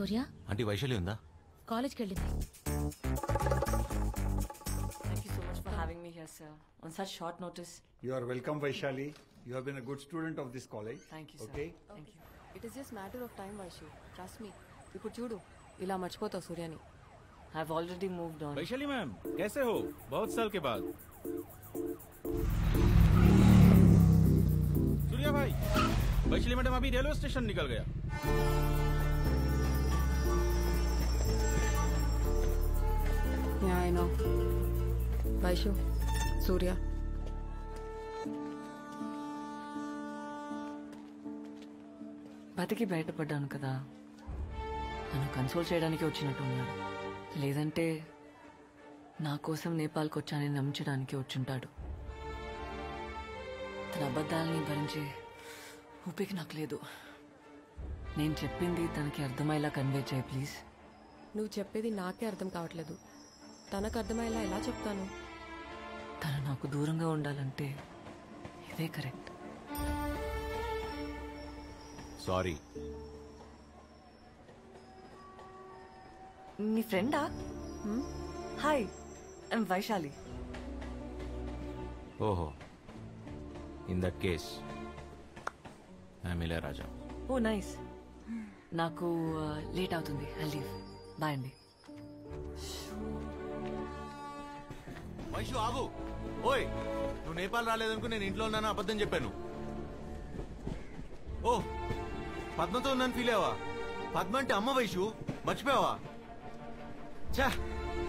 సూర్య aunty Vaishali ఉందా? కాలేజ్కి వెళ్ళింది. Thank you so much for having me here, sir. On such short notice. You are welcome, Vaishali. You have been a good student of this college. Thank you, sir. Okay? Thank you. It is just matter of time, Vaishu. Trust me. ఇప్పుడు చూడు ఇలా మర్చిపోతావు సూర్యాని. I've already moved on. Vaishali ma'am कैसे हो? बहुत साल के बाद. सूर्या भाई, वैशाली मैडम अभी रेलवे स्टेशन निकल गया. Yeah, I know. వైషు, సూర్య. బతికి బయటపడ్డాను కదా, నన్ను కన్సోల్ చేయడానికి వచ్చినట్టు ఉన్నాడు. లేదంటే నా కోసం నేపాల్కి వచ్చానని నమ్మించడానికి వచ్చుంటాడు. తన అబద్ధాలని భరించే ఊపిక నాకు లేదు. నేను చెప్పింది తనకి అర్థమయ్యేలా కన్వే చేయి ప్లీజ్. నువ్వు చెప్పేది నాకే అర్థం కావట్లేదు. తనకు అర్థమయ్యేలా ఎలా చెప్తాను? తను నాకు దూరంగా ఉండాలంటే ఇదే కరెక్ట్. సారీ. నీ ఫ్రెండా? Hi, I'm Vaishali. Oho, in that case I'm Ilaiyaraaja. Oh nice. నాకు లేట్ అవుతుంది, ఐ లీవ్. బాయ్ అండి. వైషు ఆగు. ఓయ్, నువ్వు నేపాల్ రాలేదనుకో నేను ఇంట్లో ఉన్నాను అబద్ధం చెప్పాను. ఓ, పద్మతో ఉన్నాను ఫీల్ అయ్యావా? పద్మ అంటే అమ్మ వైషు, మర్చిపోయావా? ఛా,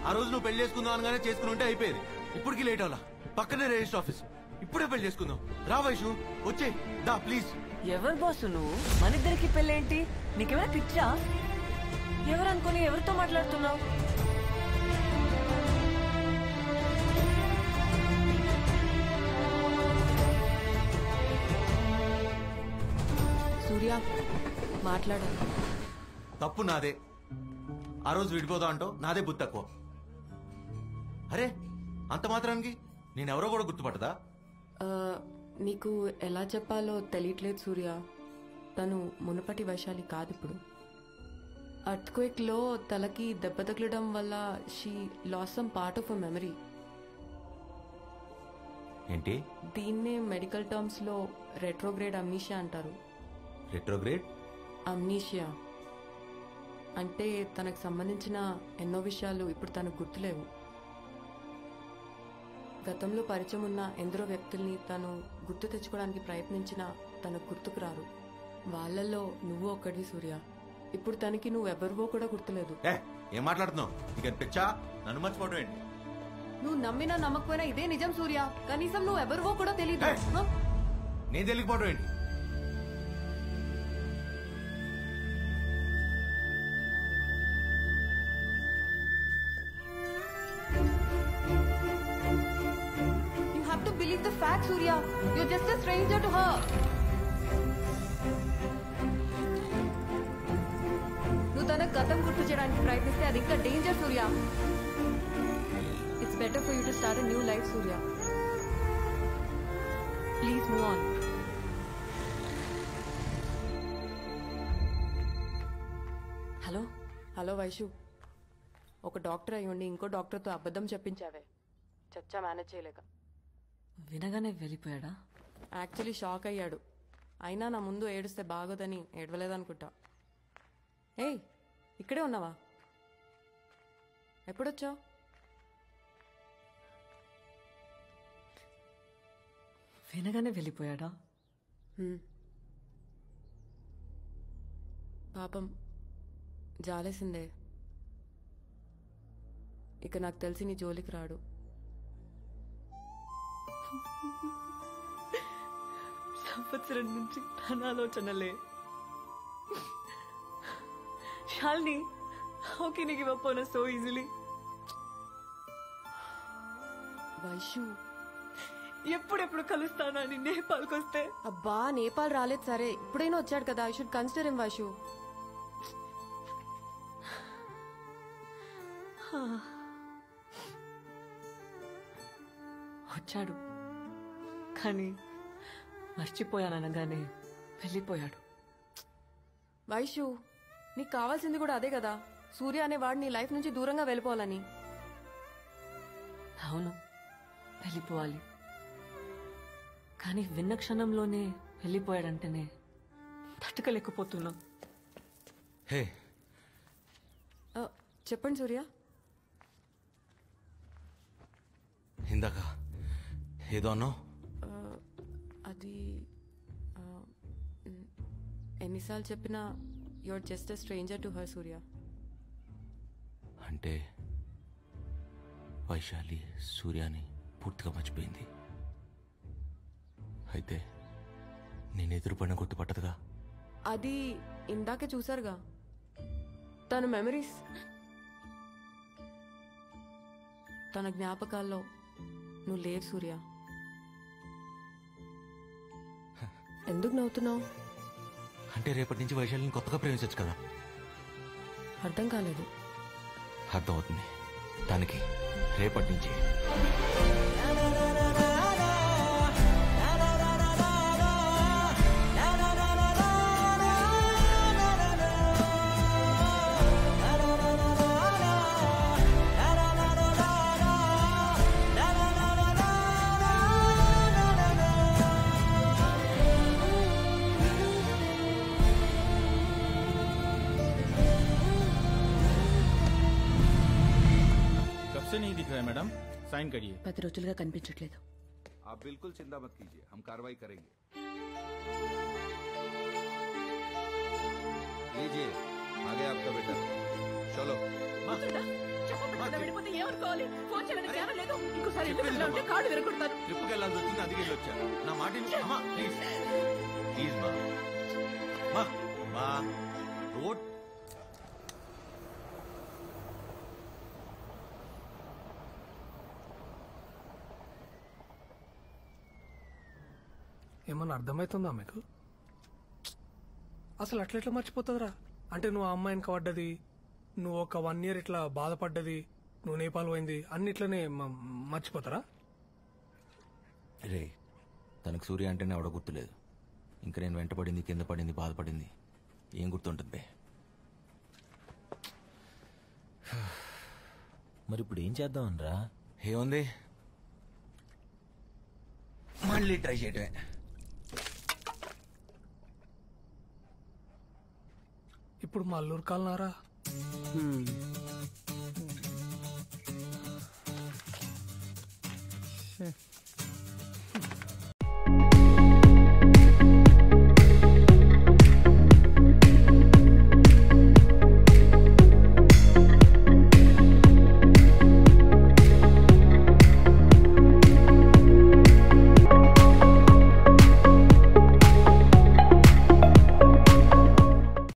ఆ రోజు నువ్వు పెళ్లి చేసుకుందాం అనగానే చేసుకుని ఉంటే అయిపోయేది. ఇప్పటికి లేట్ అవ్వాలా? పక్కనే రిజిస్టర్ ఆఫీస్. ఇప్పుడే పెళ్లి చేసుకుందాం. రా వైషు, వచ్చే దా ప్లీజ్. ఎవరు బాసు నువ్వు? మన ఇద్దరికి పెళ్ళేంటి? నీకేమైనా పిచ్చా? ఎవరు అనుకుని ఎవరితో మాట్లాడుతున్నావు? సూర్య, మాట్లాడాలి. తప్పు నాదే. ఆ రోజు విడిపోదా అంటో నాదే బుద్ధి తక్కువ. అరే, అంత మాత్రానికి నేనెవరో కూడా గుర్తుపట్టదా? నీకు ఎలా చెప్పాలో తెలియట్లేదు సూర్య. తను మునుపటి వైశాలి కాదు ఇప్పుడు. అర్త్క్వేక్ లో తలకి దెబ్బ తగలడం వల్ల she lost some part of a memory. ఏంటి? దీన్నే మెడికల్ టర్మ్స్ లో రెట్రోగ్రేడ్ అమ్నీషియా అంటారు. రెట్రోగ్రేడ్ అమ్నీషియా అంటే తనకు సంబంధించిన ఎన్నో విషయాలు ఇప్పుడు తనకు గుర్తులేవు. గతంలో పరిచయం ఉన్న ఎందరో వ్యక్తుల్ని తను గుర్తు తెచ్చుకోవడానికి ప్రయత్నించినా తనకు గుర్తుకు రారు. వాళ్ళల్లో నువ్వు ఒక్కడివి సూర్య. ఇప్పుడు తనకి నువ్వెవరివో కూడా గుర్తులేదు. ఏం మాట్లాడుతున్నావు? ఇక పిచ్చా, నన్ను మర్చిపోవడం ఏంటి? నువ్వు నమ్మినా నమ్మకపోయినా ఇదే నిజం సూర్య. కనీసం నువ్వు ఎవరివో కూడా తెలియదు. నేను తెలియకపోవడం ఏంటి? Believe the fact, Surya. You're just a stranger to her. నువ్వు తన గతం గుర్తు చేయడానికి ప్రయత్నిస్తే అది ఇంకా danger Surya. It's better for you to start a new life Surya. Please move on. Hello. Hello Vaishu, ఒక డాక్టర్ అయ్యుండి ఇంకో డాక్టర్తో అబద్ధం చెప్పించావే. చచ్చా మేనేజ్ చేయలేక. వినగానే వెళ్ళిపోయాడా? యాక్చువల్లీ షాక్ అయ్యాడు. అయినా నా ముందు ఏడుస్తే బాగోదని ఏడవలేదనుకుంటా. ఏయ్, ఇక్కడే ఉన్నావా? ఎప్పుడొచ్చావు? వినగానే వెళ్ళిపోయాడా? పాపం, జాలేసిందే. ఇక నాకు తెలిసి నీ జోలికి రాడు. సంవత్సరం నుంచి తన ఆలోచనలే. Shalini, how can you give up on us so easily? Vaishu, ఎప్పుడెప్పుడు కలుస్తానని నేపాల్కి వస్తే. అబ్బా, నేపాల్ రాలేదు సరే, ఇప్పుడైనా వచ్చాడు కదా. I should consider him Vaishu. వచ్చాడు కానీ మర్చిపోయాననగానే వెళ్ళిపోయాడు. వైషు, నీకు కావాల్సింది కూడా అదే కదా, సూర్య అనే వాడు నీ లైఫ్ నుంచి దూరంగా వెళ్ళిపోవాలని. అవును, వెళ్ళిపోవాలి. కానీ విన్న క్షణంలోనే వెళ్ళిపోయాడంటేనే తట్టుకోలేకపోతున్నాం. హే, చెప్పండి సూర్య. ఇందాక ఏదో అన్నావు. అది ఎన్నిసార్లు చెప్పినా your just a stranger to her Surya. అంటే వైశాలి సూర్యాని పూర్తిగా మర్చిపోయింది. అయితే నేను ఎదురుపడిన గుర్తుపట్టదుగా. అది ఇందాకే చూసారుగా తన మెమరీస్, తన జ్ఞాపకాల్లో నువ్వు లేవు సూర్య. ఎందుకు నవ్వుతున్నావు? అంటే రేపటి నుంచి వైశాలిని కొత్తగా ప్రేమించచ్చు కదా. అర్థం కాలేదు. అర్థం అవుతుంది. దానికి రేపటి నుంచి से नहीं दिख रहा है मैडम, साइन करिए। 10 రోజులుగా కనిపించట్లేదు. आप बिल्कुल चिंता मत कीजिए, हम कार्रवाई करेंगे। लीजिए, आ गया आपका बेटा, चलो। ట్రిప్కి వెళ్ళాల్సి వచ్చింది, అందుకే వెళ్ళొచ్చా. నా మాట అమ్మా, ప్లీజ్ ప్లీజ్ మా మా రోడ్. ఏమన్నా అర్థమవుతుందా మీకు? అసలు అట్లా మర్చిపోతుందిరా? అంటే నువ్వు ఆ అమ్మాయిని పడ్డది, నువ్వు ఒక 1 year ఇట్లా బాధపడ్డది, నువ్వు నేపాల్ పోయింది, అన్నిట్లనే మర్చిపోతారా? రే, తనకు సూర్య అంటేనే ఆవిడ గుర్తులేదు. ఇంకా నేను వెంటపడింది, కింద పడింది, బాధపడింది ఏం గుర్తుంటుంది బే? మరి ఇప్పుడు ఏం చేద్దామనరా? ఏముంది, మళ్ళీ ట్రై చేయటమే. ఇప్పుడు మా అల్లూరు కాలనారా?